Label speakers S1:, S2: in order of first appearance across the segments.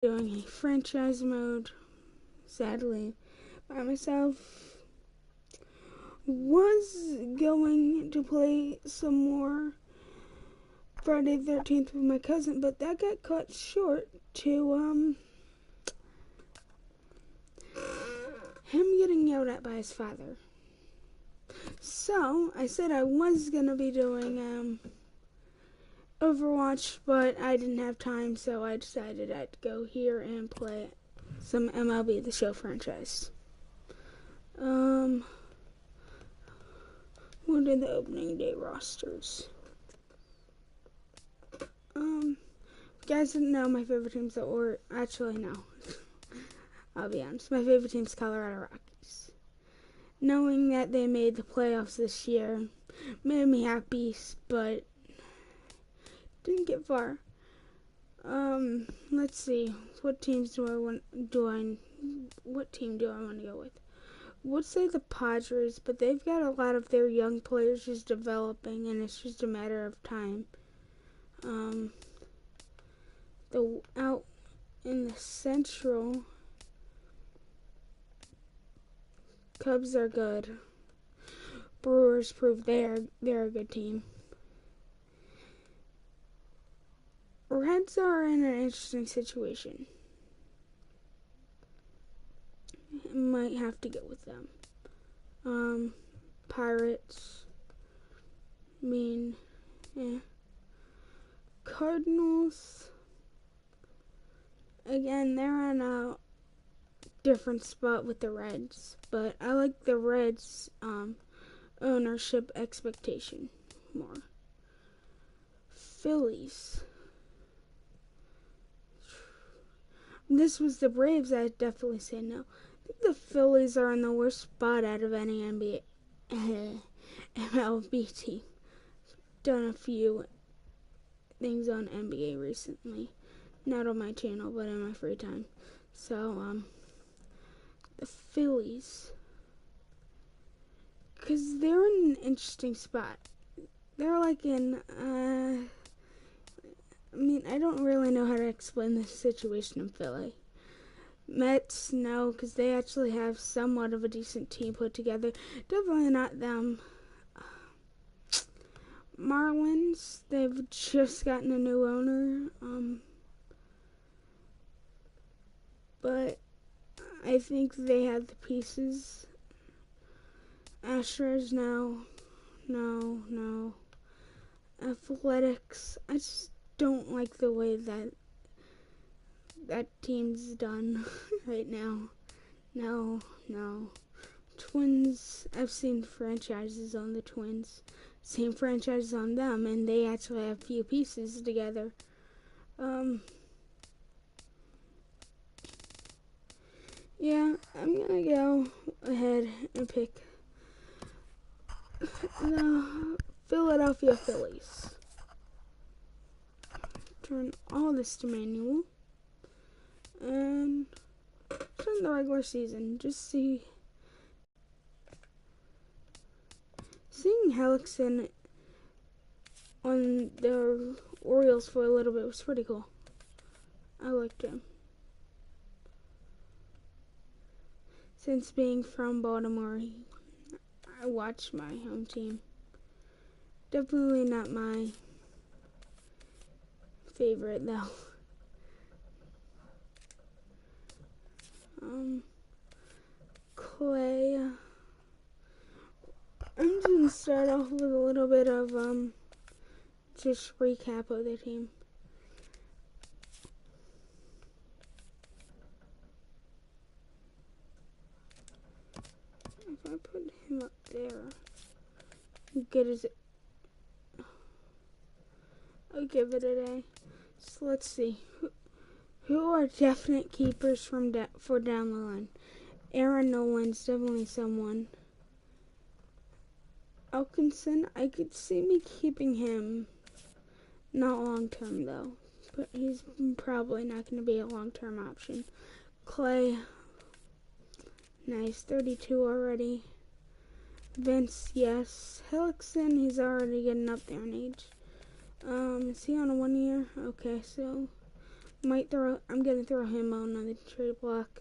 S1: doing a franchise mode, sadly, by myself. Was going to play some more Friday the 13th with my cousin, but that got cut short to him getting yelled at by his father. So I said I was gonna be doing Overwatch, but I didn't have time, so I decided I'd go here and play some MLB The Show franchise. What are the opening day rosters? You guys didn't know my favorite teams, or actually no. I'll be honest, my favorite team's Colorado Rockies. Knowing that they made the playoffs this year made me happy, but didn't get far. Let's see. What team do I want to go with? Would say the Padres, but they've got a lot of their young players just developing, and it's just a matter of time. Out in the Central, Cubs are good. Brewers prove they're a good team. Reds are in an interesting situation. Might have to go with them. Pirates. Cardinals. Again, they're on a different spot with the Reds, but I like the Reds' ownership expectation more. Phillies. This was the Braves, I'd definitely say no. I think the Phillies are in the worst spot out of any NBA MLB team. Done a few things on NBA recently. Not on my channel, but in my free time. So, the Phillies. Because they're in an interesting spot. They're like in, I don't really know how to explain this situation in Philly. Mets, no, because they actually have somewhat of a decent team put together. Definitely not them. Marlins, they've just gotten a new owner. But I think they have the pieces. Astros, no. Athletics, I just don't like the way that team's done right now. No. Twins, I've seen franchises on the Twins. Same franchises on them, and they actually have a few pieces together. Yeah, I'm gonna go ahead and pick the Philadelphia Phillies. Turn all this to manual. And turn the regular season. Just seeing Hellickson on the Orioles for a little bit was pretty cool. I liked him. Since being from Baltimore, I watched my home team. Definitely not my favorite though. Clay. I'm just gonna start off with a little bit of just recap of the team. If I put him up there, good as it. I'll give it a day. So let's see. Who are definite keepers for down the line? Aaron Nolan's definitely someone. Elkinson, I could see me keeping him. Not long term though, but he's probably not going to be a long term option. Clay, nice, 32 already. Vince, yes. Hellickson, he's already getting up there in age. Is he on a 1 year? Okay, so I'm gonna throw him on the trade block.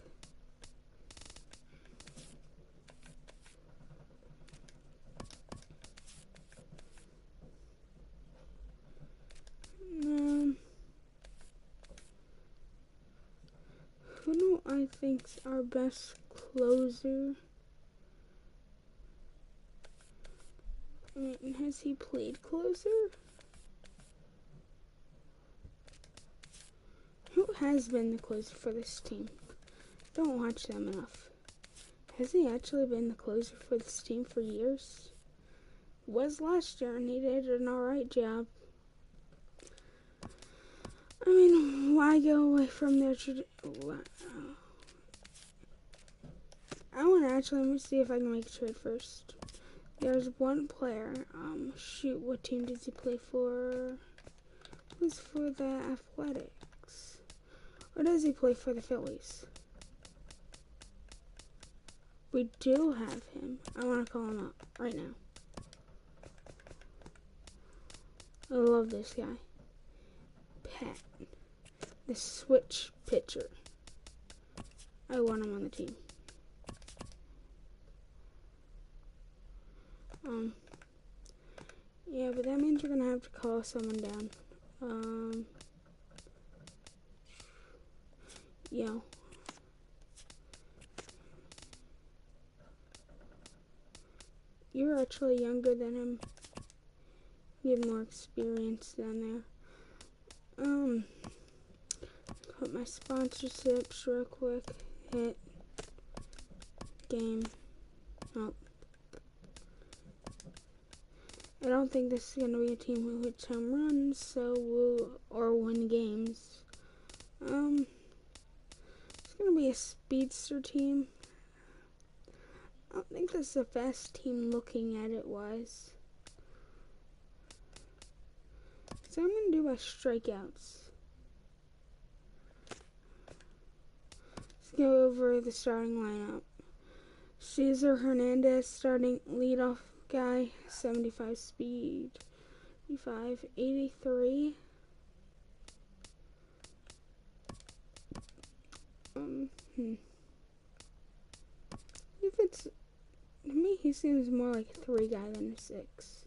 S1: Who do I think's our best closer? Has he played closer? Who has been the closer for this team? Don't watch them enough. Has he actually been the closer for this team for years? Was last year and he did an alright job. I mean, why go away from their I want to actually, let me see if I can make a trade first. There's one player, shoot, what team does he play for? He's for the Athletics. Or does he play for the Phillies? We do have him. I want to call him up right now. I love this guy. Pat. The switch pitcher. I want him on the team. Yeah, but that means we're gonna have to call someone down. Yo. You're actually younger than him. You have more experience down there. Put my sponsorships real quick. Hit. Game. Oh. I don't think this is going to be a team who hits home runs, or win games. It's going to be a speedster team. I don't think this is the best team looking at it wise. So I'm going to do my strikeouts. Let's go over the starting lineup. Cesar Hernandez, starting leadoff guy, 75 speed, 85, 83. If it's, to me, he seems more like a 3 guy than a 6.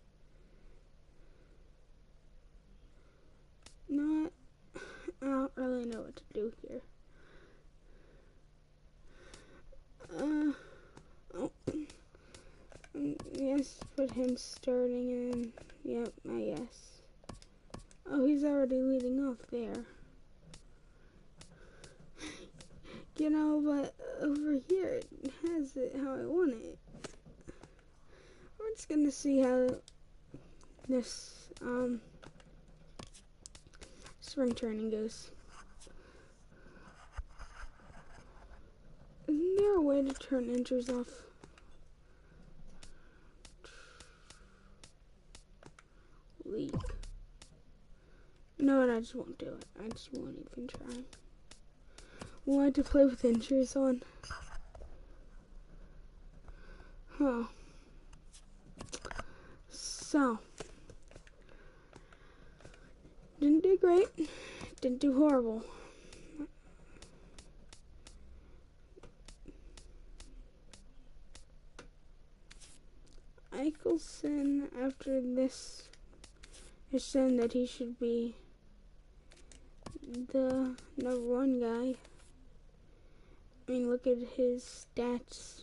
S1: I don't really know what to do here. Yes, put him starting in. Yep, I guess. Oh, he's already leading off there. You know, but over here it has it how I want it. We're just gonna see how this spring training goes. Isn't there a way to turn injuries off? League. No, I just won't do it. I just won't even try. Want to play with injuries on? Huh. So. Didn't do great. Didn't do horrible. Eichelson, after this, has shown that he should be the #1 guy. I mean, look at his stats.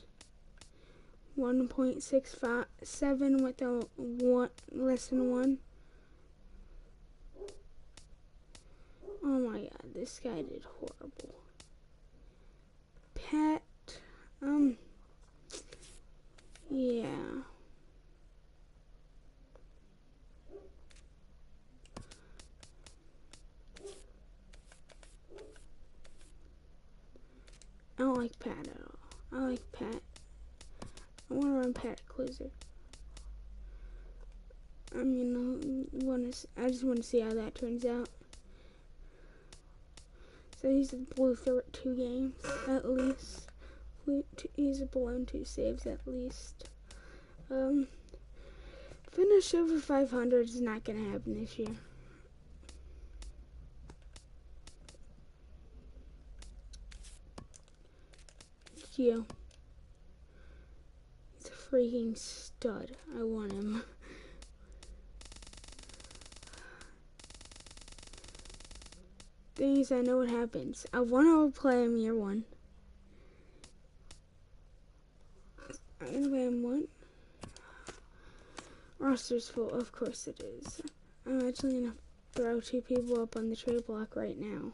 S1: 1.67 with a less than 1. Oh my god, this guy did horrible. Pat, yeah. I don't like Pat at all. I like Pat. I want to run Pat at closer. I mean, I just want to see how that turns out. So he's below 2 games at least. He's below 2 saves at least. Finish over 500 is not going to happen this year. you. He's a freaking stud. I want him. Thing is, I know what happens. I want to play him year one. I'm going to play him one. Roster's full. Of course it is. I'm actually going to throw 2 people up on the trade block right now.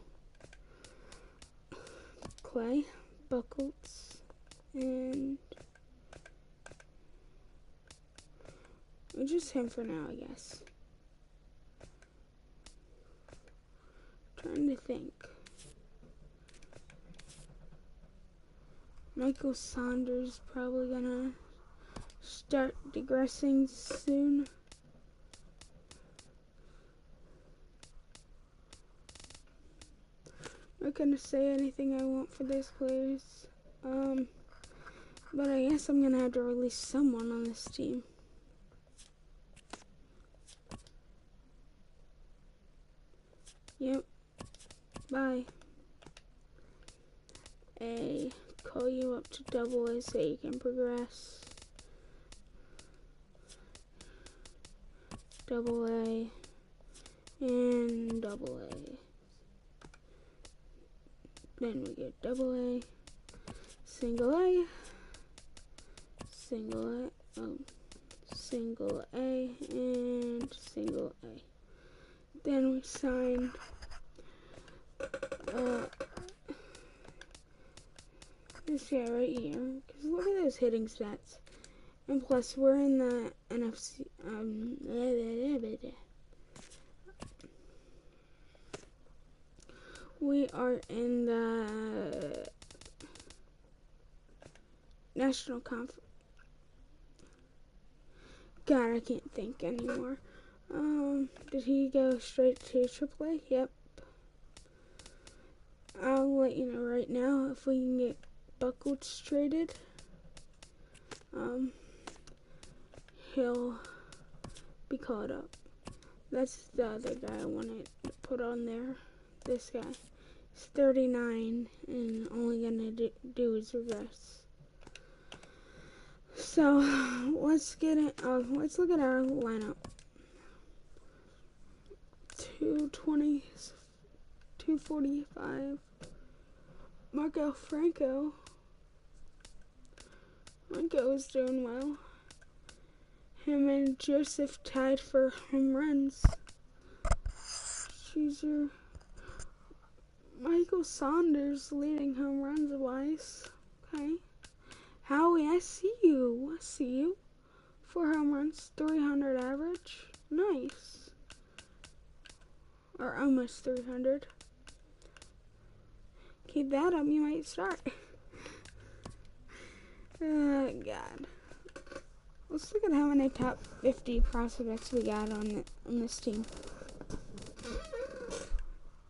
S1: Clay, Buckles, and just him for now, I guess. Trying to think. Michael Saunders probably gonna start digressing soon. Not gonna say anything I want for these players. But I guess I'm gonna have to release someone on this team. Yep. Bye. A, call you up to double A so you can progress. Double A and double A. Then we get double A, single A, single A, single A, and single A. Then we sign this guy right here, because look at those hitting stats. And plus, we're in the NFC, we are in the National Conference. God, I can't think anymore. Did he go straight to AAA? Yep. I'll let you know right now if we can get Buckles traded. He'll be caught up. That's the other guy I wanted to put on there. This guy. He's 39 and only gonna do his regress. So let's get it. Let's look at our lineup. 220, 245. Marco Franco. Marco is doing well. Him and Joseph tied for home runs. Cheeser. Michael Saunders leading home runs wise. Okay. Howie, I see you. 4 home runs, 300 average. Nice. Or almost 300. Keep that up, you might start. Oh, God. Let's look at how many top 50 prospects we got on this team.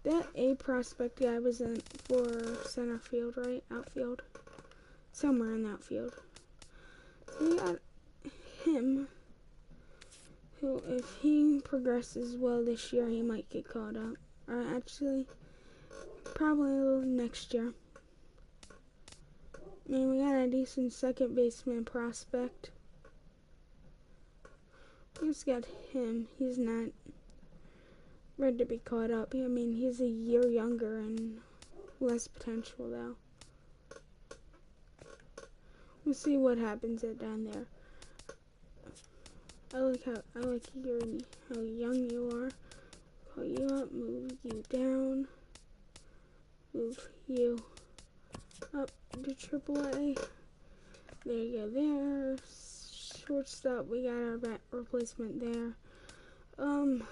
S1: That A prospect guy was in for center field, right? Outfield. Somewhere in the outfield. So we got him, who, if he progresses well this year, he might get called up. Or actually, probably next year. I mean, we got a decent second baseman prospect. We just got him. He's not ready to be caught up. I mean, he's a year younger and less potential, though. We'll see what happens down there. I like how young you are. Call you up, move you down, move you up to AAA. There you go. There. Shortstop. We got our bat replacement there. Oh,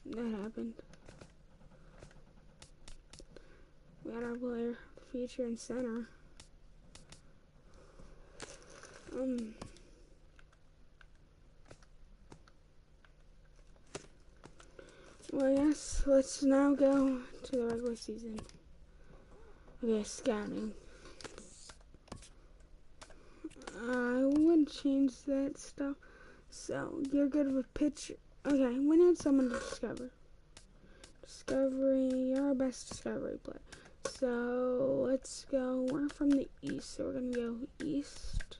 S1: that happened. We got our player feature in center. Well, yes, let's now go to the regular season. Okay, scouting. I would change that stuff. So, you're good with pitch. Okay, we need someone to discover. Discovery, you're our best discovery player. So let's go. We're from the east, so we're gonna go east.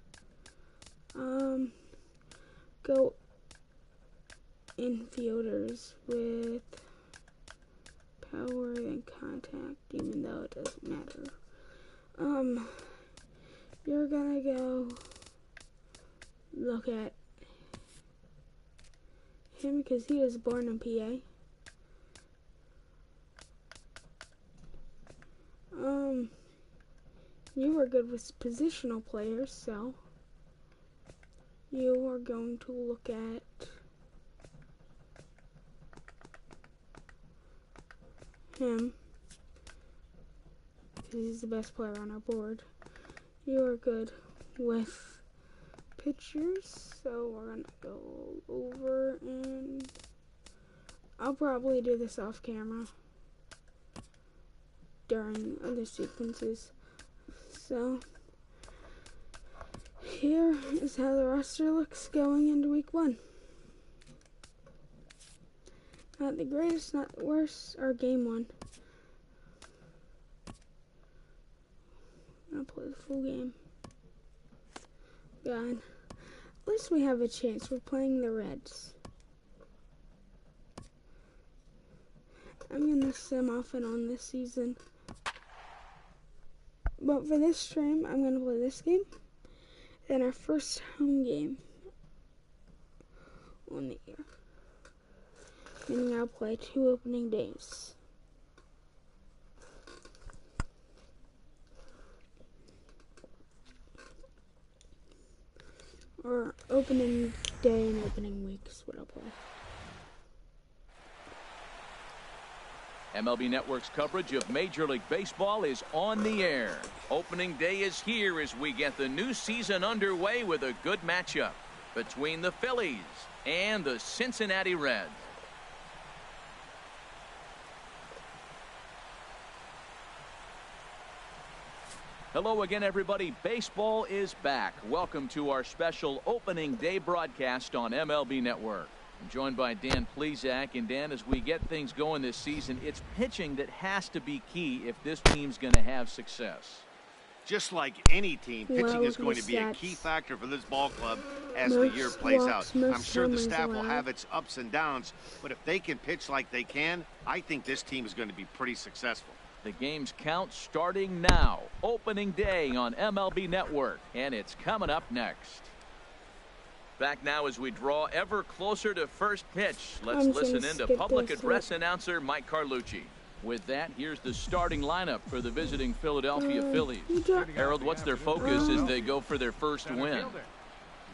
S1: Go infielders with power and contact, even though it doesn't matter. You're gonna go look at him because he was born in PA. You are good with positional players, so you are going to look at him because he's the best player on our board. You are good with pitchers, so we're gonna go over, and I'll probably do this off camera during other sequences. So here is how the roster looks going into week 1. Not the greatest, not the worst, or game 1. I'm gonna play the full game. God, at least we have a chance. We're playing the Reds. I'm gonna sim off and on this season. But for this stream, I'm gonna play this game. Then our first home game on the year. Meaning I'll play 2 opening days. Or opening day and opening week is what I'll play.
S2: MLB Network's coverage of Major League Baseball is on the air. Opening day is here as we get the new season underway with a good matchup between the Phillies and the Cincinnati Reds. Hello again, everybody. Baseball is back. Welcome to our special opening day broadcast on MLB Network. I'm joined by Dan Plesac. And Dan, as we get things going this season, it's pitching that has to be key if this team's going to have success.
S3: Just like any team, pitching is going to be a key factor for this ball club as the year plays out. I'm sure the staff will have its ups and downs, but if they can pitch like they can, I think this team is going to be pretty successful.
S2: The game's count starting now. Opening day on MLB Network, and it's coming up next. Back now as we draw ever closer to first pitch. Let's listen in to public address announcer Mike Carlucci. With that, here's the starting lineup for the visiting Philadelphia Phillies. Harold, what's their focus as they go for their first win?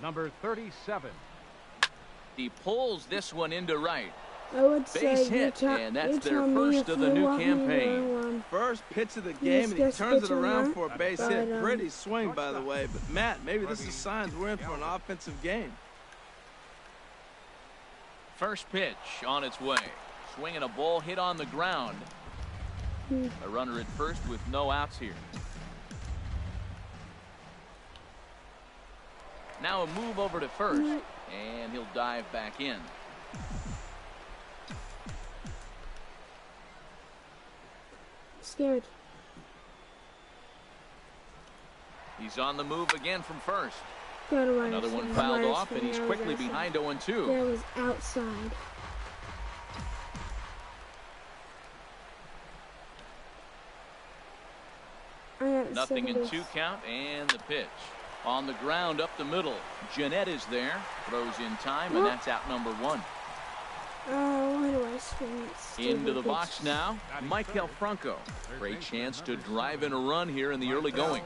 S4: Number 37.
S2: He pulls this one into right.
S1: I would
S2: Base
S1: say
S2: hit, and that's their first of the new campaign.
S5: First pitch of the game, and he turns it around for a base hit. Pretty swing, by the way. But, Matt, maybe this is signs we're in for an offensive game.
S2: First pitch on its way. Swinging a ball hit on the ground. A runner at first with no outs here. Now a move over to first, and he'll dive back in.
S1: Scared.
S2: He's on the move again from first.
S1: Another
S2: one fouled off, and he's quickly behind 0-2.
S1: That was outside.
S2: Nothing in 2 count, and the pitch. On the ground up the middle. Jeanette is there. Throws in time, and that's out number 1.
S1: Why do I swing it?
S2: Into the box now, Michael Franco. Great chance to drive in a run here in the early going.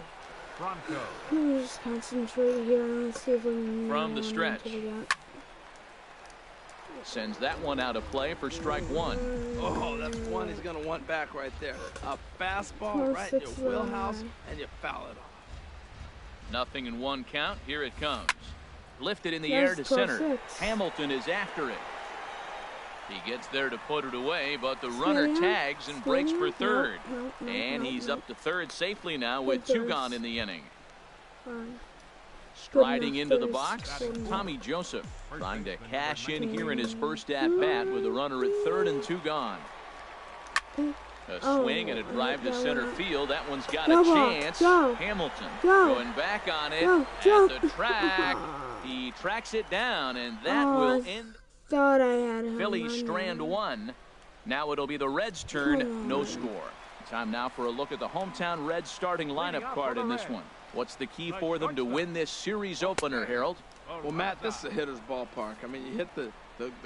S1: Let me just concentrate here and see if we can
S2: from the stretch. Sends that one out of play for strike 1.
S5: Oh, that's one he's going to want back right there. A fastball right in your wheelhouse, and you foul it off.
S2: Nothing in 1 count. Here it comes. Lifted in the air to center. Hamilton is after it. He gets there to put it away, but the runner tags and breaks for third. And he's up to third safely now with 2 gone in the inning. Striding into the box, Tommy Joseph trying to cash in here in his first at-bat with a runner at third and 2 gone. A swing and a drive to center field. That one's got
S1: Go
S2: a
S1: ball.
S2: chance.
S1: Go.
S2: Hamilton
S1: Go.
S2: going back on it
S1: Go.
S2: at
S1: Go.
S2: the track. He tracks it down, and that will end.
S1: Thought I had him.
S2: Phillies strand one. Now it'll be the Reds' turn. No score. Time now for a look at the hometown Reds starting lineup card in this one. What's the key for them to win this series opener, Harold?
S5: Well, Matt, this is a hitter's ballpark. I mean, you hit the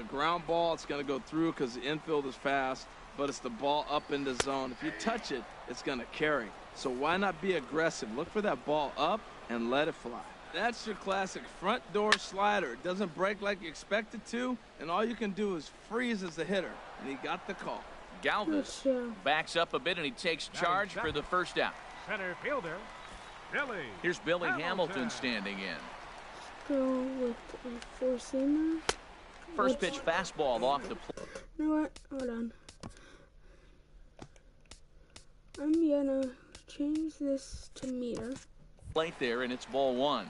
S5: ground ball, it's going to go through because the infield is fast, but it's the ball up in the zone. If you touch it, it's going to carry. So why not be aggressive? Look for that ball up and let it fly. That's your classic front door slider. It doesn't break like you expect it to, and all you can do is freeze as the hitter, and he got the call.
S2: Galvis backs up a bit, and he takes charge for the first out.
S4: Center fielder, Billy.
S2: Here's Billy Hamilton standing in.
S1: Go with a four-seamer.
S2: First pitch fastball off the plate.
S1: You know what? Hold on. I'm gonna change this to meter.
S2: Plate there, and it's ball one.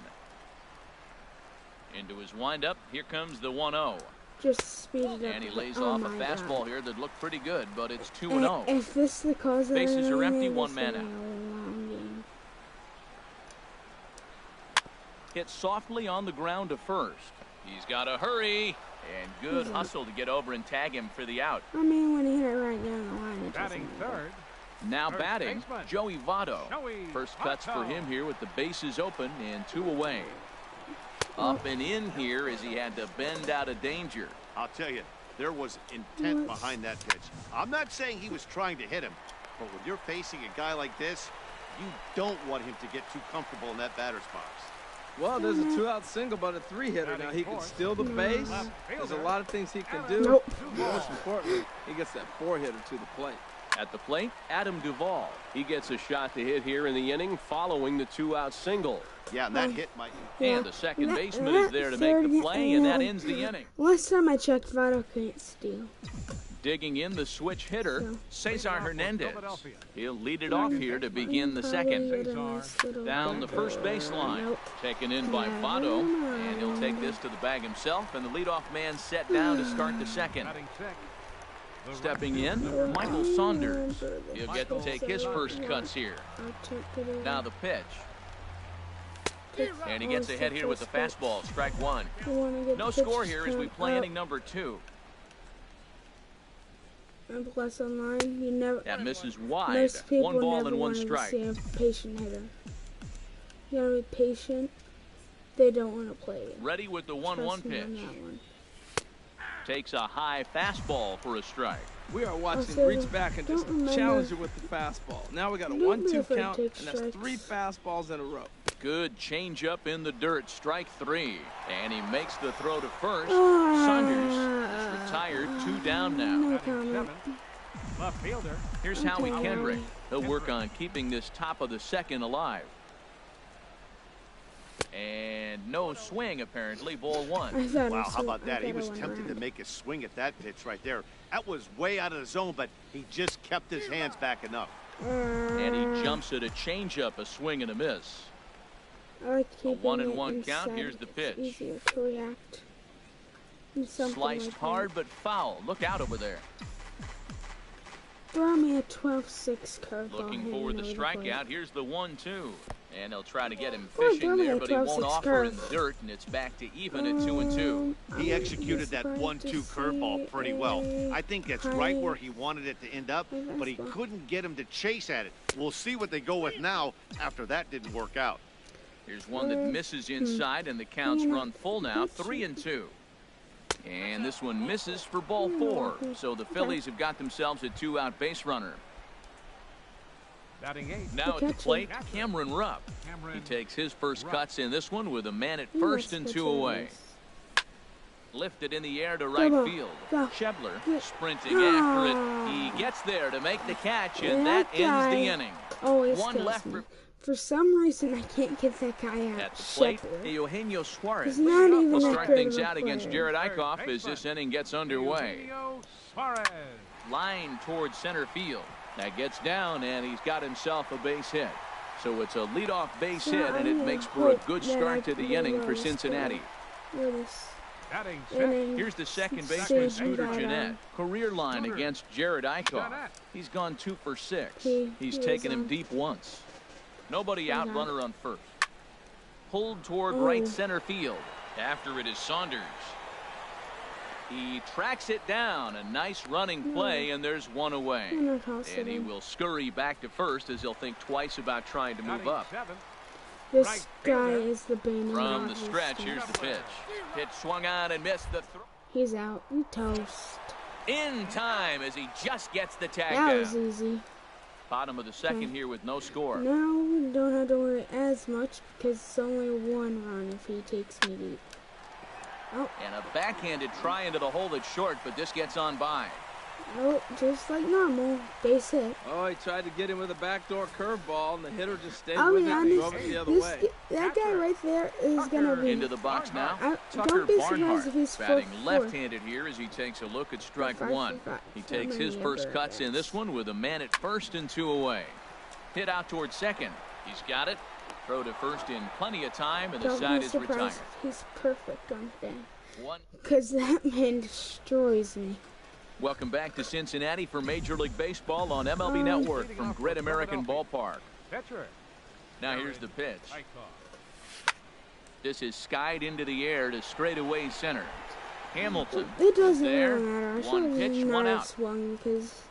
S2: Into his windup, here comes the 1-0.
S1: Just speed it up.
S2: And he lays off a fastball here that looked pretty good, but it's 2-0.
S1: If this is the cause of
S2: Bases are empty,
S1: this
S2: one man
S1: is
S2: out.
S1: a long game.
S2: Hit softly on the ground to first. He's got to hurry, and good hustle to get over and tag him for the out.
S1: I mean, when he hit it right down the line, it
S4: Batting
S1: doesn't
S4: third.
S2: Now
S4: Third
S2: batting,
S4: baseman.
S2: Joey Votto.
S4: Joey
S2: First cuts for
S4: Votto.
S2: him here with the bases open and 2 away. Up and in here as he had to bend out of danger.
S3: I'll tell you, there was intent behind that pitch. I'm not saying he was trying to hit him, but when you're facing a guy like this, you don't want him to get too comfortable in that batter's box.
S5: Well, there's a 2-out single, but a 3-hitter. Now, he can steal the base. There's a lot of things he can do.
S1: Nope.
S5: Most importantly, he gets that 4-hitter to the plate.
S2: At the plate, Adam Duvall. He gets a shot to hit here in the inning following the 2-out single.
S3: Yeah, and that hit might...
S2: And the second baseman is there to make the play, and that ends the inning.
S1: Last time I checked, Votto can't steal.
S2: Digging in the switch hitter, Cesar Hernandez.
S4: Philadelphia.
S2: He'll lead it off here to begin the second.
S1: Probably
S2: Down the first baseline.
S1: Nope.
S2: Taken in by Votto, and he'll take this to the bag himself, and the leadoff man set down to start the second.
S4: Batting sixth. The
S2: Stepping in, Michael Saunders. He'll get to take his first cuts here. Now the pitch. And he gets ahead here with the fastball, strike one. No score here as we play inning number 2.
S1: And plus online, you never.
S2: That misses wide.
S1: Most people
S2: 1 ball
S1: never
S2: and 1
S1: want to
S2: strike.
S1: see a patient hitter. You gotta be patient. They don't want to play it.
S2: Ready with the 1-1
S1: Trust me
S2: pitch.
S1: on that one.
S2: Takes a high fastball for a strike.
S5: We are watching
S1: Also,
S5: reach back and just
S1: don't remember-
S5: challenge it with the fastball. Now we got a
S1: Don't be
S5: 1-2
S1: afraid to
S5: count,
S1: take
S5: and that's
S1: strikes.
S5: 3 fastballs in a row.
S2: Good changeup in the dirt, strike 3. And he makes the throw to first. Saunders is retired, 2 down now.
S1: No
S4: Batting
S1: comment.
S4: seventh. Left fielder.
S2: Here's Howie
S1: Okay.
S2: Kendrick. He'll work on keeping this top of the second alive. And no swing, apparently. Ball 1.
S1: I thought
S3: Wow,
S1: I
S3: how about that? He
S1: thought I
S3: was
S1: went
S3: tempted to
S1: around.
S3: make a swing at that pitch right there. That was way out of the zone, but he just kept his hands back enough.
S2: And he jumps at a changeup, a swing and a miss.
S1: I like keeping
S2: 1-1
S1: it
S2: count.
S1: inside.
S2: Here's the
S1: It's
S2: pitch.
S1: easier to react. And something
S2: Sliced
S1: like
S2: hard
S1: that.
S2: but foul. Look out over there.
S1: Throw me a 12-6 curveball.
S2: Looking for the strikeout. Here's the 1-2. And they'll try to get him
S1: Oh,
S2: fishing
S1: throw me
S2: there,
S1: a
S2: but he won't
S1: 12-6
S2: offer in
S1: curve.
S2: the dirt, and it's back to even at 2-2.
S3: He executed that 1-2 curveball pretty well. I think that's right where he wanted it to end up, but he couldn't get him to chase at it. We'll see what they go with now after that didn't work out.
S2: Here's one that misses inside, and the counts run full now, 3-2. And this one misses for ball 4. So the Phillies have got themselves a 2-out base runner.
S4: Batting eighth.
S2: Now at the plate, Cameron Rupp. He takes his first cuts in this one with a man at first and 2 away. Lifted in the air to right field. Schebler sprinting after it. He gets there to make the catch, and that ends the inning.
S1: Always
S2: One
S1: kills
S2: left
S1: me.
S2: for
S1: For some reason, I can't get that guy out.
S2: at the plate.
S1: Schebler.
S2: Eugenio Suarez
S1: He's not even
S2: will
S1: that
S2: start
S1: great
S2: things
S1: of a
S2: out against
S1: player.
S2: Jared Eichhoff as this inning gets underway.
S4: Eugenio Suarez.
S2: Line towards center field. That gets down, and he's got himself a base hit. So it's a leadoff base hit, and it makes for a good start to the inning for Cincinnati.
S4: Batting
S1: inning.
S4: set.
S2: Here's the second
S1: Sage
S2: baseman, Scooter
S1: Gado.
S2: Gennett. Career line
S4: Scooter.
S2: against Jared Eichhoff.
S4: Gennett.
S2: He's gone 2 for 6.
S1: He
S2: He's
S1: was
S2: taken him
S1: on.
S2: deep once. Nobody out,
S1: Okay.
S2: runner on first. Pulled toward
S1: Oh.
S2: right center field. After it is Saunders. He tracks it down. A nice running play, and there's one away.
S1: I'm gonna toss it
S2: And he
S1: in.
S2: will scurry back to first as he'll think twice about trying to move
S4: Batting
S2: up.
S4: seventh.
S1: This
S4: Right
S1: guy
S4: fielder.
S1: is the bane of
S2: From
S1: my
S2: the stretch,
S1: existence.
S2: here's the pitch. Pitch swung on and missed the throw.
S1: He's out. You toast.
S2: In time as he just gets the tag
S1: That
S2: down.
S1: was easy.
S2: Bottom of the second
S1: Okay.
S2: here with no score.
S1: Now we don't have to worry as much because it's only one run if he takes me deep. Oh,
S2: And a backhanded try into the hole that's short, but this gets on by.
S1: oh, just like normal. Base hit.
S5: Oh, he tried to get him with a backdoor curveball, and the hitter just stayed
S1: I'll
S5: with
S1: be
S5: it and drove
S1: honest,
S5: it the other way.
S1: that guy right there is gonna be.
S2: Into the box now. Tucker
S1: Don't be surprised
S2: Barnhart
S1: if he's
S2: batting
S1: 4-4.
S2: left-handed here as he takes a look at strike
S1: I
S2: one.
S1: forgot
S2: He
S1: how
S2: takes his
S1: many
S2: first
S1: ever
S2: cuts in this one with a man at first and 2 away. Hit out towards second. He's got it. Throw to first in plenty of time, and the
S1: Don't
S2: side
S1: be
S2: is retired.
S1: surprised if he's perfect on today.
S2: One.
S1: Because that man destroys me.
S2: Welcome back to Cincinnati for Major League Baseball on MLB
S1: Um,
S2: Network from Great American Ballpark.
S4: Pitcher.
S2: Now here's the pitch.
S4: Eichhoff.
S2: This is skied into the air to straightaway center. Hamilton
S1: It
S2: is
S1: doesn't
S2: there.
S1: really matter. I should
S2: One pitch,
S1: have
S2: one
S1: not
S2: out.
S1: swung because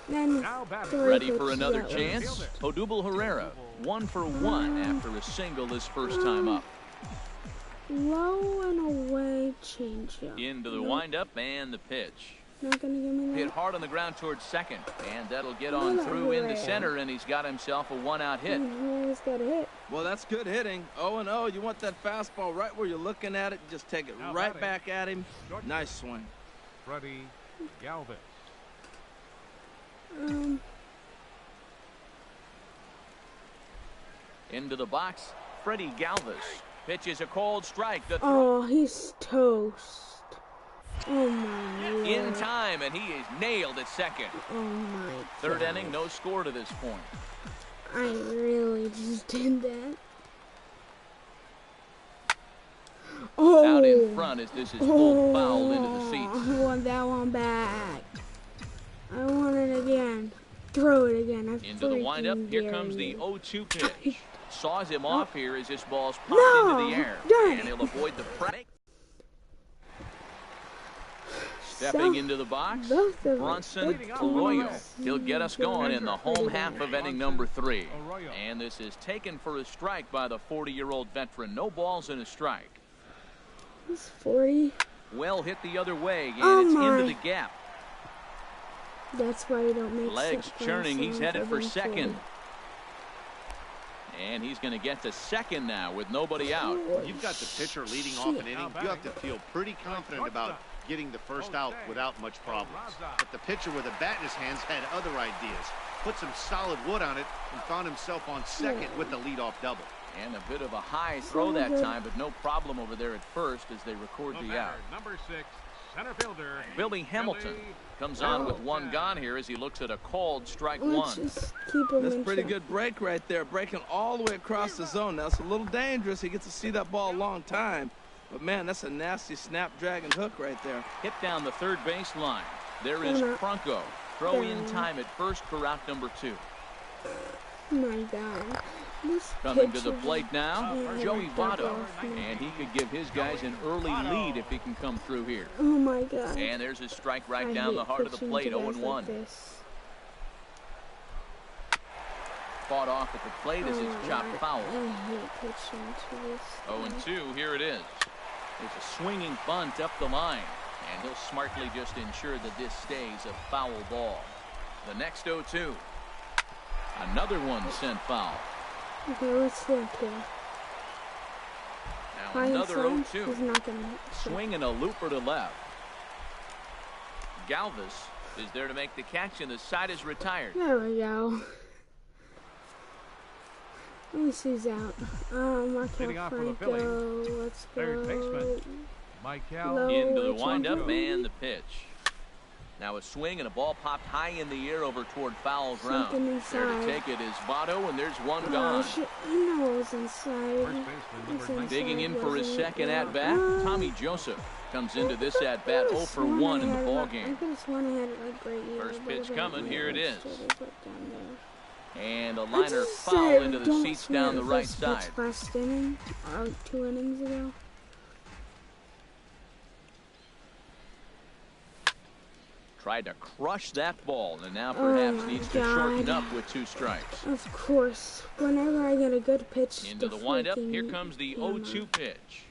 S1: then
S4: Now batting.
S1: 3
S2: Ready for
S1: pitches
S2: another
S1: that
S2: chance?
S1: was-
S2: Odubel Herrera, 1 for 1 after a single his first time up.
S1: Low and away changeup.
S2: Into the
S1: Nope,
S2: windup and the pitch.
S1: Not gonna give me
S2: Hit
S1: that.
S2: hard on the ground towards second, and that'll get on through into center, and he's got himself a 1-out hit.
S1: He's got a hit.
S5: Well, that's good hitting. 0-0. You want that fastball right where you're looking at it. Just take it
S4: Now
S5: right
S4: batting.
S5: back at him. Nice swing.
S4: Freddie Galvis.
S2: Into the box, Freddie Galvis pitches a cold strike. The throw
S1: Oh, he's toast. Oh my lord.
S2: in time, and he is nailed at second.
S1: Oh my
S2: Third
S1: God.
S2: inning, no score to this point.
S1: I really just did that. Oh.
S2: Out in front as this is pulled foul into the
S1: I
S2: seats.
S1: want that one back. I want it again. Throw it again. I
S2: Into the windup,
S1: freaking
S2: here
S1: dare
S2: comes the
S1: you.
S2: 0-2 pitch. Saws him off here as this ball's popped
S1: No,
S2: into the air.
S1: darn
S2: And
S1: it.
S2: he'll avoid the break. Stepping into the box,
S1: both of
S2: Bronson
S1: us.
S2: Arroyo. He'll get us going in the home half of inning number 3.
S4: Arroyo.
S2: And this is taken for a strike by the 40-year-old veteran. No balls and a strike.
S1: He's 40.
S2: Well hit the other way, and
S1: Oh
S2: it's
S1: my.
S2: into the gap.
S1: That's why you don't make
S2: Legs
S1: sick
S2: churning. He's
S1: songs
S2: headed for
S1: being
S2: second.
S1: 40.
S2: And he's going to get to second now with nobody out.
S1: Holy
S3: You've got the pitcher leading off an inning. You have to feel pretty confident about getting the first out without much problems. But the pitcher with a bat in his hands had other ideas. Put some solid wood on it and found himself on second with the leadoff double.
S2: And a bit of a high throw that time, but no problem over there at first as they record the out.
S4: Number 6, center fielder.
S2: Billy Hamilton comes on with one gone here as he looks at a called strike
S1: Let's
S2: one.
S1: just keep him
S5: That's
S1: in
S5: a pretty
S1: check.
S5: good break right there, breaking all the way across the zone. Now, it's a little dangerous. He gets to see that ball a long time. But, man, that's a nasty snap-dragon hook right there.
S2: Hit down the third base line. There is Franco. Throw in time at first for out number 2.
S1: Oh my God. This
S2: Coming to the
S1: pitcher
S2: plate now,
S1: just
S2: Joey
S1: can't get
S2: Votto.
S1: off me.
S2: And he could give his guys an early lead if he can come through here.
S1: Oh my God.
S2: And there's his strike right
S1: I
S2: down
S1: hate
S2: the heart of the
S1: pitching
S2: plate,
S1: to guys
S2: 0-1.
S1: like this.
S2: Fought off at the plate as it's chopped foul.
S1: I hate pitching to this.
S2: 0-2, here it is. There's a swinging bunt up the line, and he'll smartly just ensure that this stays a foul ball. The next 0-2. Another one sent foul.
S1: Okay, let's look here.
S2: Now
S1: High
S2: another
S1: and
S2: 0-2.
S1: He's not gonna hit.
S2: Swinging a looper to left. Galvis is there to make the catch, and the side is retired.
S1: There we go. At least he's out. Markel
S4: Leading off for the
S1: Franco.
S4: Phillies,
S1: Let's go.
S4: third baseman. Michael
S1: Low
S2: Into the
S1: change
S2: windup
S1: up.
S2: and the pitch. Now a swing and a ball popped high in the air over toward foul ground. There to take it is Votto, and there's one gone.
S1: I know it was inside.
S2: Digging in for his second at-bat, Tommy Joseph comes into this at-bat 0 for 1 in the ballgame. First pitch coming, here it is. And a liner foul into the seats down the right side.
S1: Last inning, 2 innings ago.
S2: Tried to crush that ball, and now perhaps needs to shorten up with 2 strikes.
S1: Of course. Whenever I get a good pitch.
S2: Into the windup, here comes the 0-2 pitch.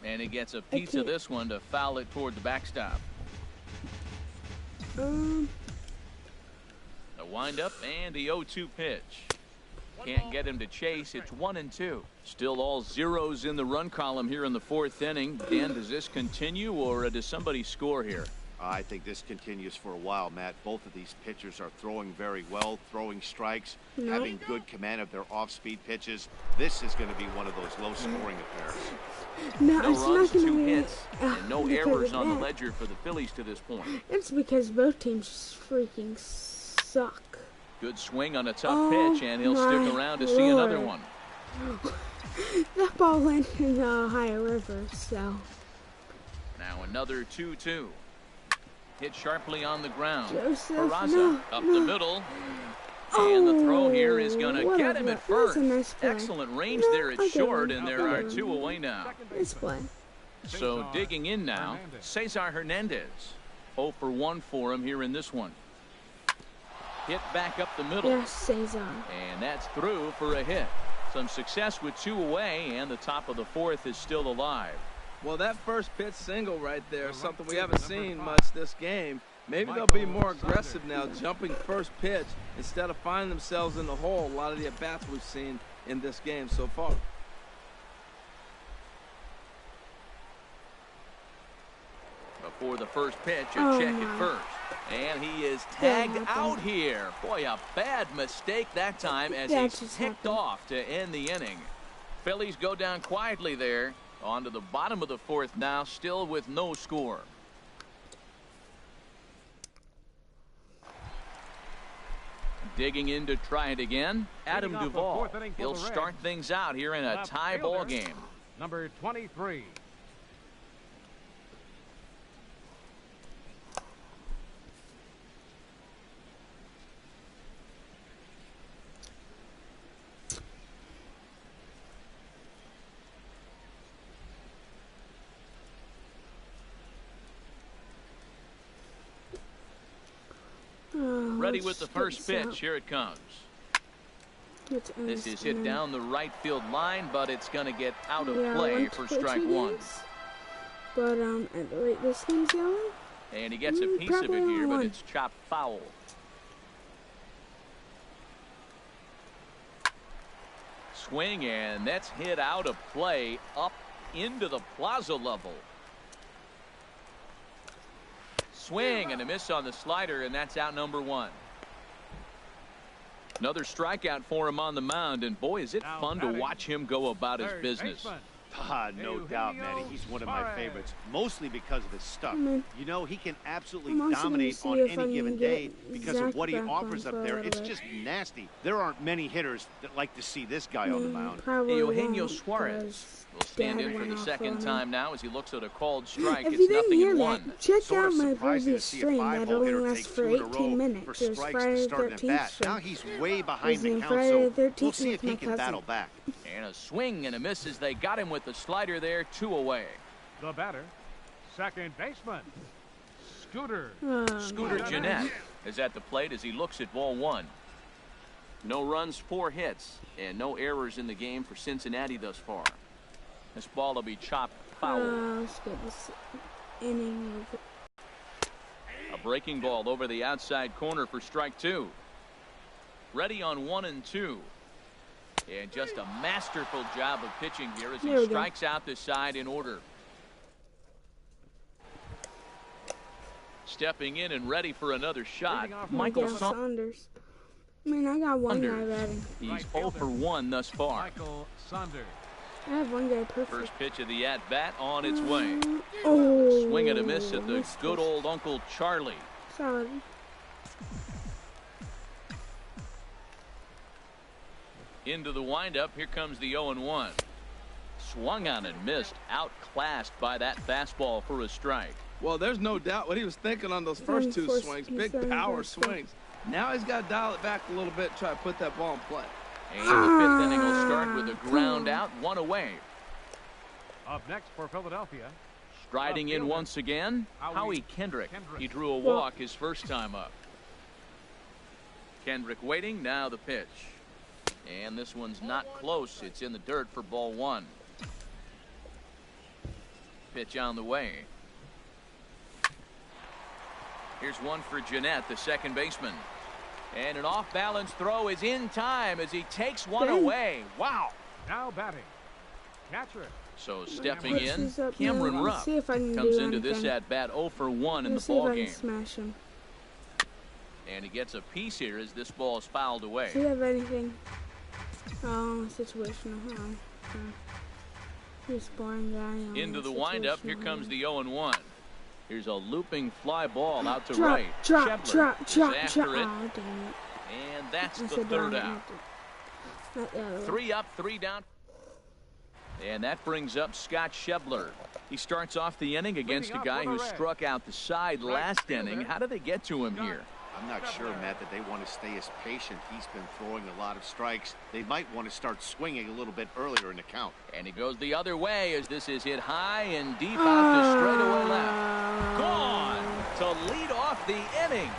S2: And he gets a piece of this one to foul it toward the backstop. The windup and the 0-2 pitch. Can't get him to chase. It's 1-2. Still all zeros in the run column here in the 4th inning. Dan, does this continue, or does somebody score here?
S3: I think this continues for a while, Matt. Both of these pitchers are throwing very well, throwing strikes, having good command of their off-speed pitches. This is going to be one of those low-scoring affairs.
S1: No
S2: runs, 2 hits, and no errors on the ledger for the Phillies to this point.
S1: It's because both teams freaking suck.
S2: Good swing on a tough pitch, and he'll stick around to see another one.
S1: That ball landed in the Ohio River, so.
S2: Now another 2-2. Hit sharply on the ground.
S1: Peraza
S2: up the middle. And the throw here is going to get him at first. Excellent range there at short, and there are 2 away now.
S1: Nice play.
S2: So digging in now, Cesar Hernandez. 0 for 1 for him here in this one. Hit back up the middle.
S1: Yes, Cesar.
S2: And that's through for a hit. Some success with 2 away, and the top of the 4th is still alive.
S5: Well, that first pitch single right there is something we haven't seen much this game. Maybe they'll be more aggressive now, jumping first pitch instead of finding themselves in the hole. A lot of the at-bats we've seen in this game so far.
S2: Before the first pitch, a check at first. And he is tagged out here. Boy, a bad mistake that time as he's picked off to end the inning. Phillies go down quietly there. On to the bottom of the 4th now, still with no score. Digging in to try it again, Adam Duvall. He'll start things out here in a tie ball game.
S4: Number 23.
S2: Ready with the first pitch. Here it comes. This is hit down the right field line, but it's going to get out of play for strike 1.
S1: But at the rate this game's going,
S2: and he gets a piece of it here, but it's chopped foul. Swing, and that's hit out of play up into the plaza level. Swing and a miss on the slider, and that's out number 1. Another strikeout for him on the mound, and boy, is it fun to watch him go about his business.
S3: No doubt, Manny. He's one of my favorites, mostly because of his stuff. You know, he can absolutely dominate on any given day because of what he offers up there. It's just nasty. There aren't many hitters that like to see this guy on the mound.
S2: Eugenio Suarez will stand in for the second time now as he looks at a called strike.
S1: If
S2: It's
S1: you didn't hear
S2: 0-1.
S1: that, check out my previous stream that only lasts for 18 minutes. It was Friday the 13th stream.
S3: Now he's way behind the count, so we'll see if he can battle back.
S2: And a swing and a miss as they got him with the slider there, 2 away.
S4: The batter, second baseman, Scooter.
S2: Scooter Gennett is at the plate as he looks at ball 1. No runs, 4 hits, and no errors in the game for Cincinnati thus far. This ball will be chopped foul.
S1: Let's get this inning over.
S2: A breaking ball over the outside corner for strike 2. Ready on 1 and 2. And just a masterful job of pitching here as he strikes out this side in order. Stepping in and ready for another shot, Michael
S1: Saunders. I mean, I got one guy batting.
S2: He's 0 for 1 thus far.
S4: Michael Saunders.
S1: I have one guy perfect.
S2: First pitch of the at-bat on its way.
S1: Oh,
S2: Swing and a miss at the good old Uncle Charlie.
S1: Solid.
S2: Into the windup. Here comes the 0-1. Swung on and missed. Outclassed by that fastball for a strike.
S5: Well, there's no doubt what he was thinking on those first two swings. Big power swings. Now he's got to dial it back a little bit, try to put that ball in play.
S2: And the fifth inning will start with a ground out, one away.
S4: Up next for Philadelphia.
S2: Striding in once again, Howie Kendrick. He drew a walk his first time up. Kendrick waiting, now the pitch. And this one's not close. It's in the dirt for ball one. Pitch on the way. Here's one for Jeanette, the second baseman. And an off-balance throw is in time as he takes one away. Wow.
S4: Now batting. Catcher.
S2: So stepping in, Cameron Rupp comes into this at-bat 0 for 1 in the ballgame.
S1: Smash him.
S2: And he gets a piece here as this ball is fouled away.
S1: Do you have anything? Oh, situational. He's a boring guy.
S2: Into the windup, here comes the 0-1. Here's a looping fly ball out to
S1: drop,
S2: right.
S1: Drop.
S2: Is after it.
S1: Oh, dang it.
S2: And that's the third out. 3 up, 3 down. And that brings up Scott Schebler. He starts off the inning against a guy who struck out the side last inning. How did they get to him here?
S3: I'm not sure, Matt, that they want to stay as patient. He's been throwing a lot of strikes. They might want to start swinging a little bit earlier in the count.
S2: And he goes the other way as this is hit high and deep out to straightaway left. Gone to lead off the inning.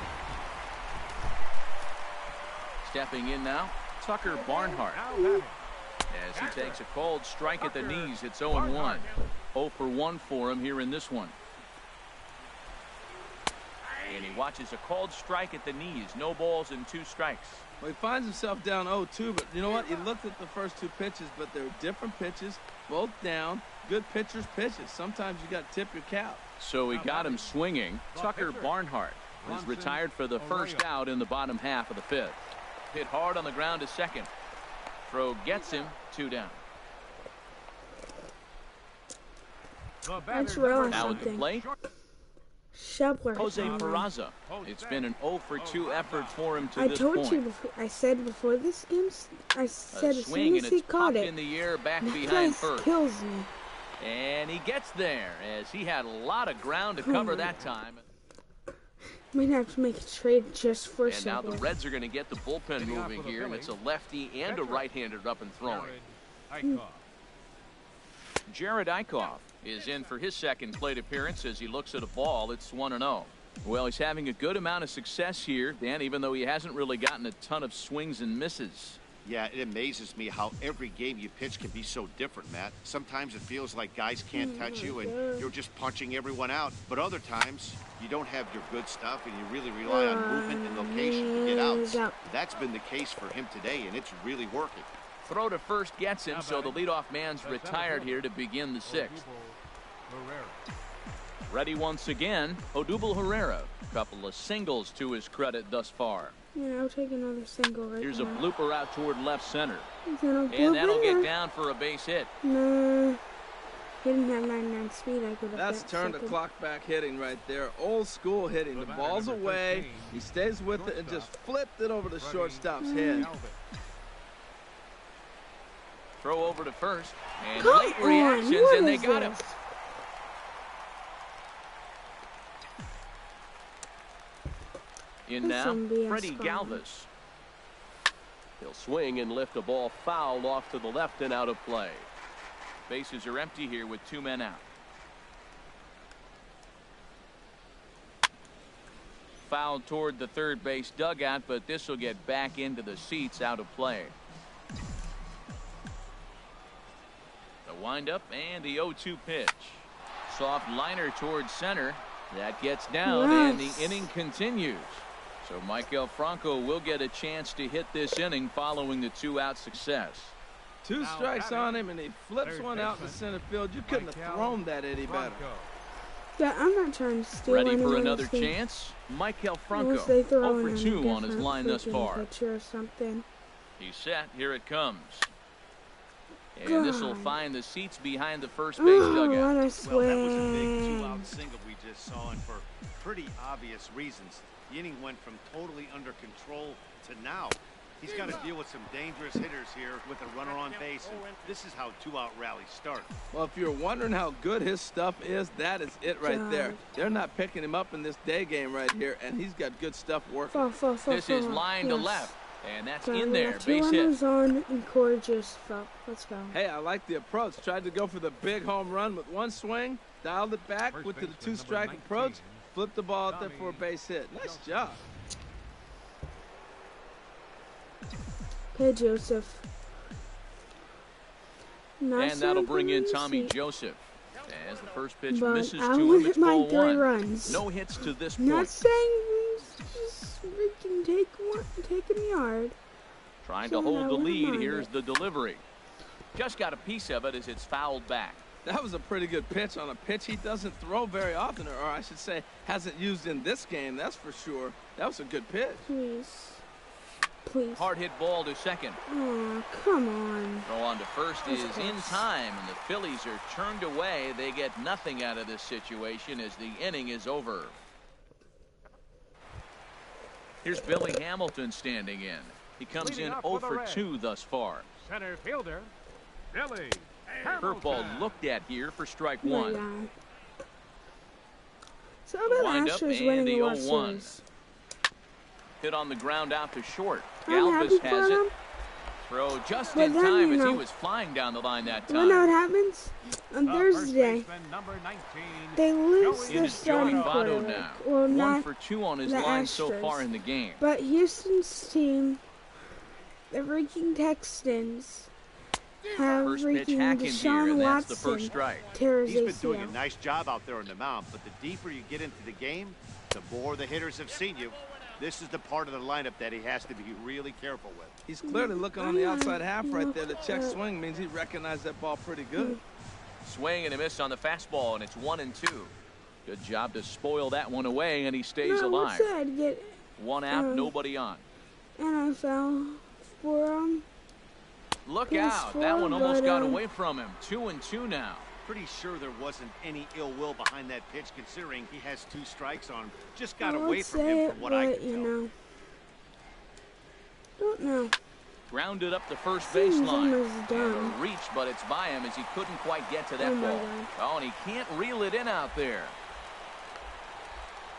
S2: Stepping in now, Tucker Barnhart. As he takes a cold strike at the knees, it's 0-1. 0 for 1 for him here in this one. And he watches a cold strike at the knees. No balls and 2 strikes.
S5: Well, he finds himself down 0-2, but you know what? He looked at the first 2 pitches, but they were different pitches, both down. Good pitchers' pitches. Sometimes you got to tip your cap.
S2: So he got him swinging. Tucker Barnhart is retired for the first out in the bottom half of the 5th. Hit hard on the ground to second. Throw gets him, 2 down. Now at the plate,
S1: Schebler.
S2: Jose Peraza. It's been an 0 for 2 effort for him to
S1: I
S2: this
S1: told
S2: point.
S1: you before. I said before this game. I said
S2: A
S1: as
S2: swing
S1: soon as
S2: and
S1: he
S2: it's
S1: caught
S2: popped
S1: it,
S2: in the air back
S1: this
S2: behind
S1: guy
S2: first.
S1: kills me.
S2: And he gets there as he had a lot of ground to cover that time.
S1: Might have to make a trade just for
S2: And now the
S1: Schebler.
S2: Reds are going to get the bullpen moving here, and it's a lefty and a right-hander up and throwing. Jared Eichhoff is in for his second plate appearance as he looks at a ball. It's 1-0. Well, he's having a good amount of success here, Dan, even though he hasn't really gotten a ton of swings and misses.
S3: Yeah, it amazes me how every game you pitch can be so different, Matt. Sometimes it feels like guys can't touch you and you're just punching everyone out. But other times, you don't have your good stuff and you really rely on movement and location to get outs. That's been the case for him today, and it's really working.
S2: Throw to first gets him, so the leadoff man's retired here to begin the 6th. Ready once again, Odubel Herrera. A couple of singles to his credit thus far.
S1: Yeah, I'll take another single right
S2: Here's
S1: now.
S2: a blooper out toward left center.
S1: And
S2: that'll get down for a base hit.
S1: Nah. He didn't have 99 speed. I could have.
S5: That's turned the clock back hitting right there. Old school hitting. The ball's away. He stays with it and just flipped it over the shortstop's head.
S2: Throw over to first. And
S1: Come
S2: late reactions,
S1: on,
S2: and they got him.
S1: this?
S2: In
S1: That's
S2: now,
S1: some BS
S2: Freddie
S1: calling.
S2: Galvis. He'll swing and lift a ball foul off to the left and out of play. Bases are empty here with 2 men out. Foul toward the third base dugout, but this will get back into the seats out of play. The windup and the 0-2 pitch. Soft liner towards center. That gets down, and the inning continues. So Michael Franco will get a chance to hit this inning following the 2-out success.
S5: 2 strikes on him, and he flips one out in center field. You couldn't have thrown that any better.
S1: Yeah, I'm not trying to steal.
S2: Ready for another chance? Michael Franco, 0 for 2 on his line thus far.
S1: Or something.
S2: He's set. Here it comes. And this will find the seats behind the first base dugout.
S3: Well, that was a big two-out single we just saw, and for pretty obvious reasons. The inning went from totally under control to now. He's got to deal with some dangerous hitters here with a runner on base, and this is how two-out rallies start.
S5: Well, if you're wondering how good his stuff is, that is it right there. They're not picking him up in this day game right here, and he's got good stuff working.
S2: This is line to left, and that's in there.
S1: Two
S2: Base hit.
S1: runners on and Corey just fell. Let's go.
S5: Hey, I like the approach. Tried to go for the big home run with one swing, dialed it back, went to the two-strike approach, flipped the ball out there for a base hit. Nice job.
S1: Okay, Joseph.
S2: And that'll bring in Tommy Joseph. As the first pitch misses to
S1: I
S2: him,
S1: want
S2: it's
S1: my
S2: ball
S1: 3
S2: one.
S1: runs.
S2: No hits to this
S1: Not
S2: point.
S1: saying just freaking take a yard.
S2: Trying to hold the lead. Here's the delivery. Just got a piece of it as it's fouled back.
S5: That was a pretty good pitch on a pitch he doesn't throw very often, or I should say hasn't used in this game, that's for sure. That was a good pitch.
S1: Please.
S2: Hard hit ball to second.
S1: Oh, come on.
S2: Throw on to first is in time, and the Phillies are turned away. They get nothing out of this situation as the inning is over. Here's Billy Hamilton standing in. He comes in 0 for 2 thus far.
S4: Center fielder, Billy.
S2: Curveball looked at here for strike one.
S1: So about
S2: Wind up
S1: Astros
S2: and
S1: winning
S2: the
S1: the World
S2: 0-1.
S1: Series.
S2: Hit on the ground out to short.
S1: I'm happy
S2: Galvis
S1: for
S2: has
S1: him.
S2: it. Throw just
S1: But
S2: in
S1: then,
S2: time
S1: you
S2: as
S1: know,
S2: he was flying down the line that
S1: You know what
S2: time.
S1: happens? On Thursday, they lose
S2: It
S1: their
S2: is Joey
S1: starting
S2: Votto
S1: quarterback.
S2: now.
S1: Well,
S2: 1
S1: not
S2: for 2 on his
S1: the
S2: line so
S1: Astros.
S2: far in the game.
S1: But Houston's team, the freaking Texans, have
S2: First pitch
S1: freaking
S2: Hackins here,
S1: Deshaun
S2: and that's the
S1: Watson
S2: first strike.
S1: tears
S3: He's been doing a
S1: ACL.
S3: nice job out there on the mound, but the deeper you get into the game, the more the hitters have seen you. This is the part of the lineup that he has to be really careful with.
S5: He's clearly looking on the outside half right there. The check swing means he recognized that ball pretty good.
S2: Swing and a miss on the fastball, and it's 1-2. Good job to spoil that one away, and he stays
S1: No,
S2: alive.
S1: what's that? Get
S2: 1 out, nobody on.
S1: NFL for
S2: Look
S1: PS4,
S2: out. That one almost
S1: but,
S2: got away from him. 2-2 now.
S3: Pretty sure there wasn't any ill will behind that pitch, considering he has 2 strikes on him. Just got away from him from what I can tell.
S1: know. Don't know.
S2: Grounded up the first
S1: Seems
S2: baseline.
S1: almost done.
S2: And a reach, but it's by him as he couldn't quite get to that
S1: Oh, my
S2: ball.
S1: God.
S2: Oh, and he can't reel it in out there.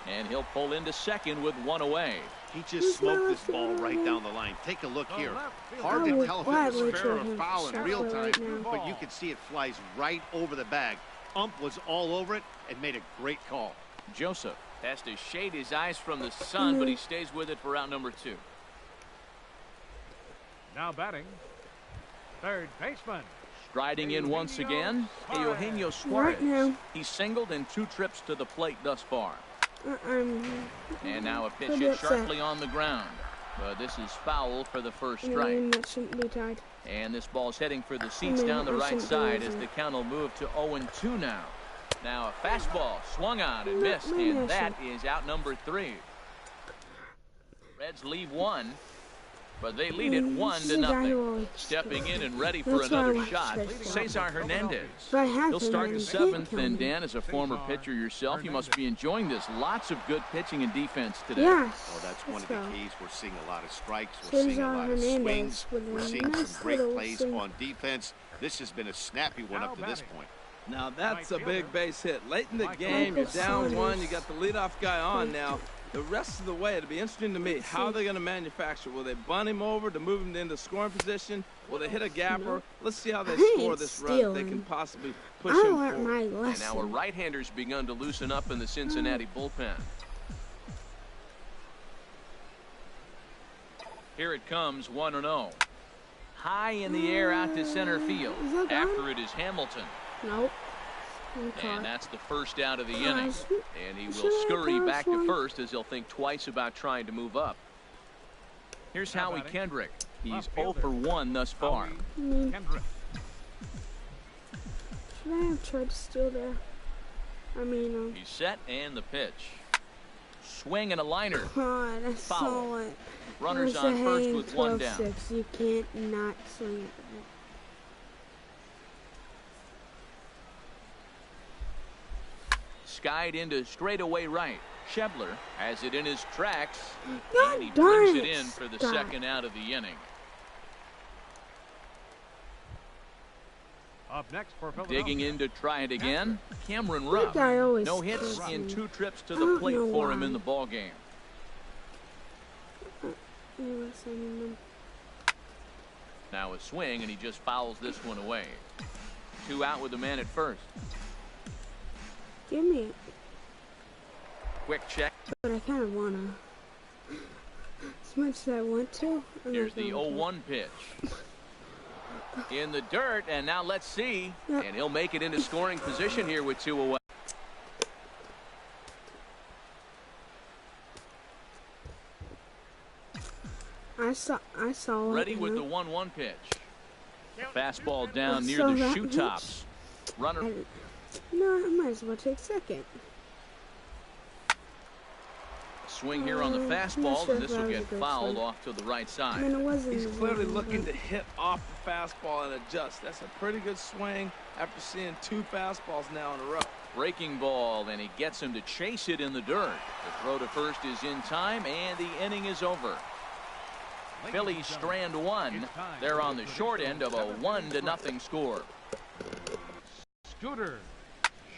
S2: And he'll pull into second with 1 away.
S3: He just smoked this ball right down the line. Take a look here. Hard to tell if it was fair or foul in real time, but you can see it flies right over the bag. Ump was all over it and made a great call.
S2: Joseph has to shade his eyes from the sun, but he stays with it for out number 2.
S4: Now batting, third baseman.
S2: Striding in once again, Eugenio Suarez.
S1: Right now.
S2: He's singled in 2 trips to the plate thus far. And now a pitch
S1: pretty
S2: hit
S1: upset.
S2: sharply on the ground. But this is foul for the first strike.
S1: That shouldn't be tied.
S2: And this ball's heading for the seats down the right side as the count will move to 0-2 now. Now a fastball swung on and missed, and that is out number 3. Reds leave 1, but they lead it 1-0. Stepping in and ready for another shot, Cesar Hernandez. He'll start the 7th, and Dan, as a former pitcher yourself, you must be enjoying this. Lots of good pitching and defense today.
S1: Yes.
S3: Oh, that's one of the keys. We're seeing a lot of strikes. We're seeing a lot of swings. We're seeing some great plays on defense. This has been a snappy one up to this point.
S5: Now that's a big base hit. Late in the game, you're down 1. You got the leadoff guy on now. The rest of the way, it'll be interesting to me how they're going to manufacture. Will they bunt him over to move him into scoring position? Will they hit a gapper? Let's see how they score this run if they can possibly push him forward.
S2: And now a right-hander's begun to loosen up in the Cincinnati bullpen. Here it comes, 1-0. High in the air out to center field. After it is Hamilton.
S1: Nope.
S2: And that's the first out of the inning. And he will scurry back to first as he'll think twice about trying to move up. Here's Howie Kendrick. He's 0 for 1 thus far.
S4: Kendrick.
S1: Should I have tried to steal there?
S2: He's set and the pitch. Swing and a liner.
S1: God, I
S2: Foul.
S1: saw it.
S2: Runners
S1: It was
S2: on
S1: a
S2: first
S1: hanging
S2: with 1 down.
S1: 12-6. You can't not swing it.
S2: skied into straightaway right. Schebler has it in his tracks, and he
S1: darn
S2: brings it
S1: it.
S2: in for the
S1: Stop.
S2: second out of the inning.
S4: Up next for Philadelphia.
S2: Digging in to try it again, Cameron
S1: That
S2: Rupp.
S1: guy always
S2: No hits
S1: kills
S2: in
S1: me.
S2: 2 trips to
S1: I
S2: the
S1: don't
S2: plate
S1: know
S2: for him
S1: why.
S2: in the ball game. Now a swing, and he just fouls this one away. 2 out with the man at first.
S1: Give me it.
S2: Quick check.
S1: But I kind of want to. As much as I want to. I'm
S2: Here's
S1: not
S2: the
S1: going to.
S2: 0-1 pitch. In the dirt, and now let's see.
S1: Yep.
S2: And he'll make it into scoring position here with 2 away.
S1: I saw it.
S2: Ready with the 1-1 pitch. Fastball down near
S1: saw
S2: the
S1: that
S2: shoe
S1: pitch.
S2: tops. Runner.
S1: No, I might as well take second.
S2: Swing here on the
S1: I'm not
S2: fastball,
S1: sure
S2: and
S1: if
S2: this will
S1: that was
S2: get
S1: a good
S2: fouled
S1: swing.
S2: off to the right
S1: I
S2: side.
S1: mean, it wasn't.
S5: He's
S1: the
S5: clearly
S1: one,
S5: looking
S1: but-
S5: to hit off the fastball and adjust. That's a pretty good swing after seeing 2 fastballs now in a row.
S2: Breaking ball, and he gets him to chase it in the dirt. The throw to first is in time, and the inning is over. Phillies strand 1. They're on the short end of a 1-0 score.
S4: Scooter.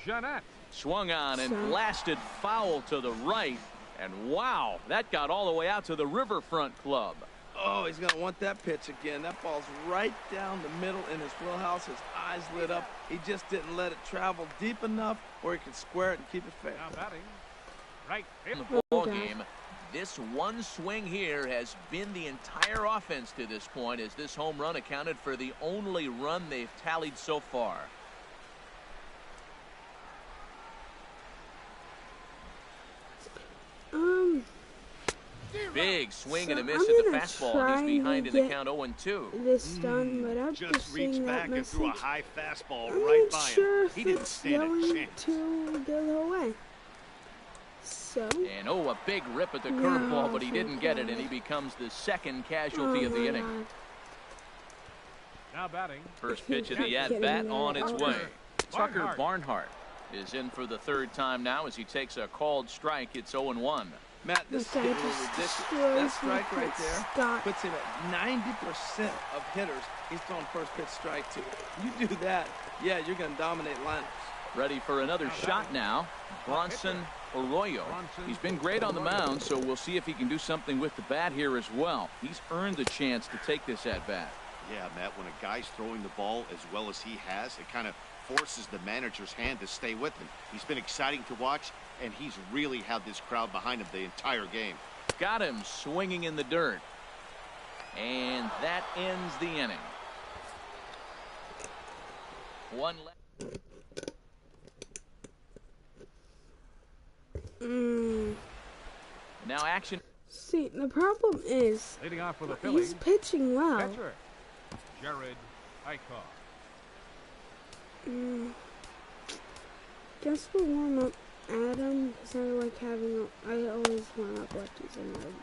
S4: Jeanette.
S2: Swung on and blasted foul to the right. And wow, that got all the way out to the Riverfront Club.
S5: Oh, he's going to want that pitch again. That ball's right down the middle in his wheelhouse. His eyes lit up. He just didn't let it travel deep enough where he could square it and keep it fair.
S4: Now batting. Right.
S2: In the ball game, this one swing here has been the entire offense to this point, as this home run accounted for the only run they've tallied so far. Big swing and a miss at the fastball. He's behind in the count 0-2.
S1: This done, but I'm
S3: Just
S1: just
S3: reached
S1: seeing that
S3: back and
S1: message.
S3: threw a high fastball
S1: I'm
S3: right
S1: not
S3: by
S1: sure
S3: him.
S1: if
S3: He didn't
S1: it's
S3: stand a
S1: going
S3: chance.
S1: to go away. So.
S2: And a big rip at the
S1: No,
S2: curveball, but he
S1: thank
S2: didn't get it,
S1: God.
S2: and he becomes the second casualty of the inning.
S1: God.
S4: Now batting.
S2: First pitch of
S1: You're
S2: the at
S1: kidding
S2: bat
S1: me.
S2: on its way. Tucker
S4: Barnhart.
S2: Barnhart is in for the 3rd time now as he takes a called strike. It's 0-1.
S5: Matt, this is
S1: This guy
S5: getting a little
S1: just
S5: ridiculous.
S1: destroys
S5: That
S1: my
S5: strike right
S1: pitch.
S5: there
S1: Stop.
S5: puts him at 90% of hitters he's throwing first pitch strike to. You do that, yeah, you're going to dominate lineups.
S2: Ready for another shot now. Bronson Arroyo. He's been great on the mound, so we'll see if he can do something with the bat here as well. He's earned the chance to take this at bat.
S3: Yeah, Matt, when a guy's throwing the ball as well as he has, it kind of forces the manager's hand to stay with him. He's been exciting to watch, and he's really had this crowd behind him the entire game.
S2: Got him swinging in the dirt. And that ends the inning. One left. Now action.
S1: See, the problem is
S4: Leading off for the
S1: he's
S4: Phillies.
S1: pitching well.
S4: Pitcher. Jared Eichhoff.
S1: Guess we'll warm up Adam because I like having. I always warm up lefties and righties.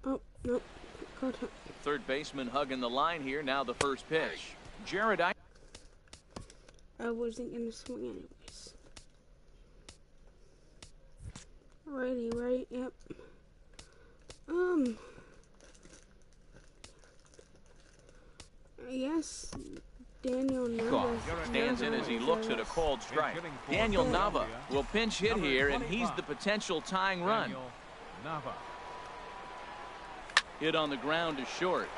S1: Oh nope, caught him.
S2: Third baseman hugging the line here. Now the first pitch. Jared Eichhoff.
S1: I wasn't gonna swing anyways. Righty, right? Yep. Yes, Daniel Nava
S2: Stands in as he looks at a called strike. Daniel Nava will pinch hit here, and he's the potential tying run.
S4: Daniel Nava.
S2: Hit on the ground to short.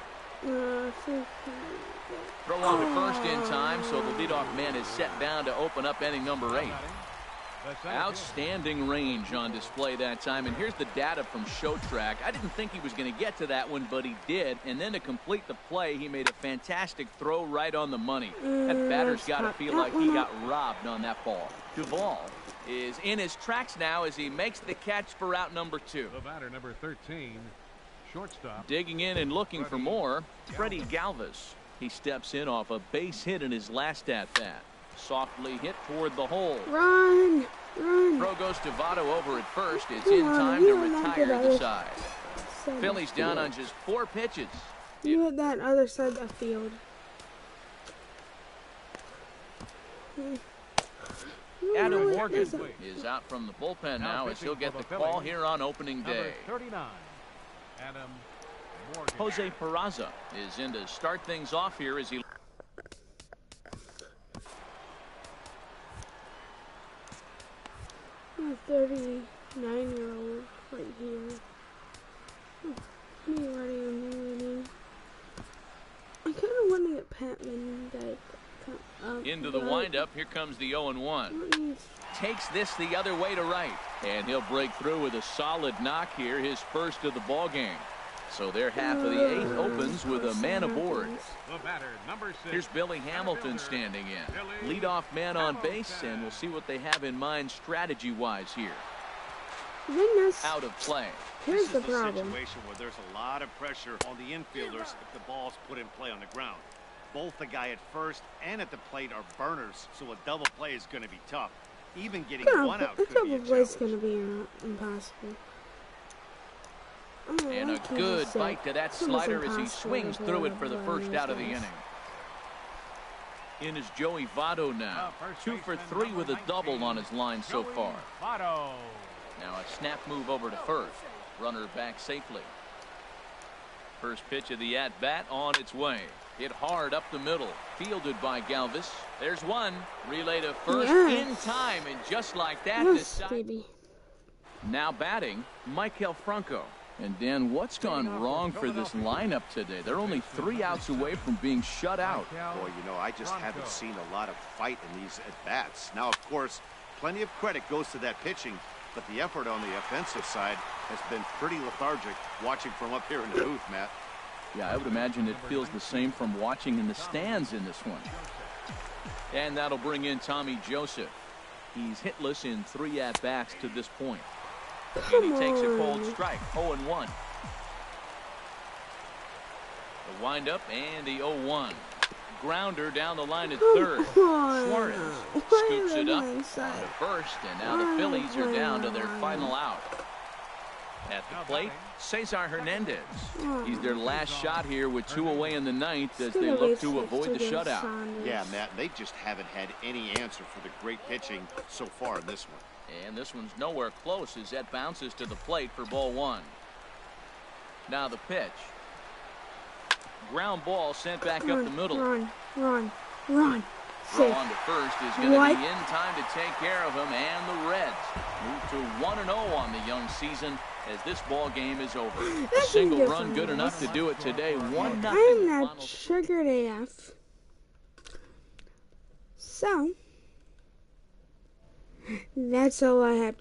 S1: Throw
S2: Throw on to first in time, so the leadoff man is set down to open up inning number 8. Outstanding range on display that time, and here's the data from ShowTrack. I didn't think he was going to get to that one, but he did, and then to complete the play, he made a fantastic throw right on the money. That batter's got to feel like he got robbed on that ball. Duvall is in his tracks now as he makes the catch for out number 2.
S4: The batter, number 13, shortstop.
S2: Digging in and looking for more, Freddie Galvis. He steps in off a base hit in his last at-bat. Softly hit toward the hole.
S1: Run!
S2: Throw goes to Votto over at first. It's in time to retire the side. Phillies down on just 4 pitches.
S1: You hit that other side of the field.
S2: Adam Morgan is out from the bullpen now as he'll get the call here on opening day.
S4: 39, Adam Morgan.
S2: Jose Peraza is in to start things off here as he...
S1: A 39-year-old right here. Me ready. I kind of want to get Patman
S2: into the windup. Here comes the 0-1. Takes this the other way to right, and he'll break through with a solid knock here, his first of the ball game. So their half of the 8th opens with a man aboard.
S4: The batter, number 6.
S2: Here's Billy Hamilton standing in. Leadoff man on base, and we'll see what they have in mind strategy-wise here. Out of play.
S1: Here's the
S3: This is
S1: problem.
S3: a situation where there's a lot of pressure on the infielders if the ball's put in play on the ground. Both the guy at first and at the plate are burners, so a double play is going to be tough. Even getting one out could be a
S1: double play's
S3: challenge.
S1: going to be impossible.
S2: And a good bite to that slider as he swings through it for the first out of the inning. In is Joey Votto now. 2 for 3 with a double on his line so far.
S4: Votto.
S2: Now a snap move over to first. Runner back safely. First pitch of the at-bat on its way. Hit hard up the middle. Fielded by Galvis. There's one. Relay to first in time. And just like that,
S1: baby.
S2: Now batting, Michael Franco. And Dan, what's gone wrong for this lineup today? They're only 3 outs away from being shut out.
S3: Boy, you know, I just haven't seen a lot of fight in these at-bats. Now, of course, plenty of credit goes to that pitching, but the effort on the offensive side has been pretty lethargic watching from up here in the booth, Matt.
S2: Yeah, I would imagine it feels the same from watching in the stands in this one. And that'll bring in Tommy Joseph. He's hitless in 3 at-bats to this point. And he takes a cold strike, 0-1. The windup and the 0-1. Grounder down the line at third. Suarez scoops it up on to first, and now the Phillies are down to their final out. At the plate, Cesar Hernandez. He's their last shot here with 2 away in the 9th as they look to avoid the shutout.
S3: Yeah, Matt, they just haven't had any answer for the great pitching so far in this one.
S2: And this one's nowhere close as that bounces to the plate for ball 1. Now the pitch. Ground ball sent back up the middle.
S1: Run.
S2: Throw on to first is going to be in time to take care of him, and the Reds move to 1-0 on the young season as this ball game is over. A single run good enough to do it today. 1-0.
S1: I'm not triggered AF. So, that's all I have.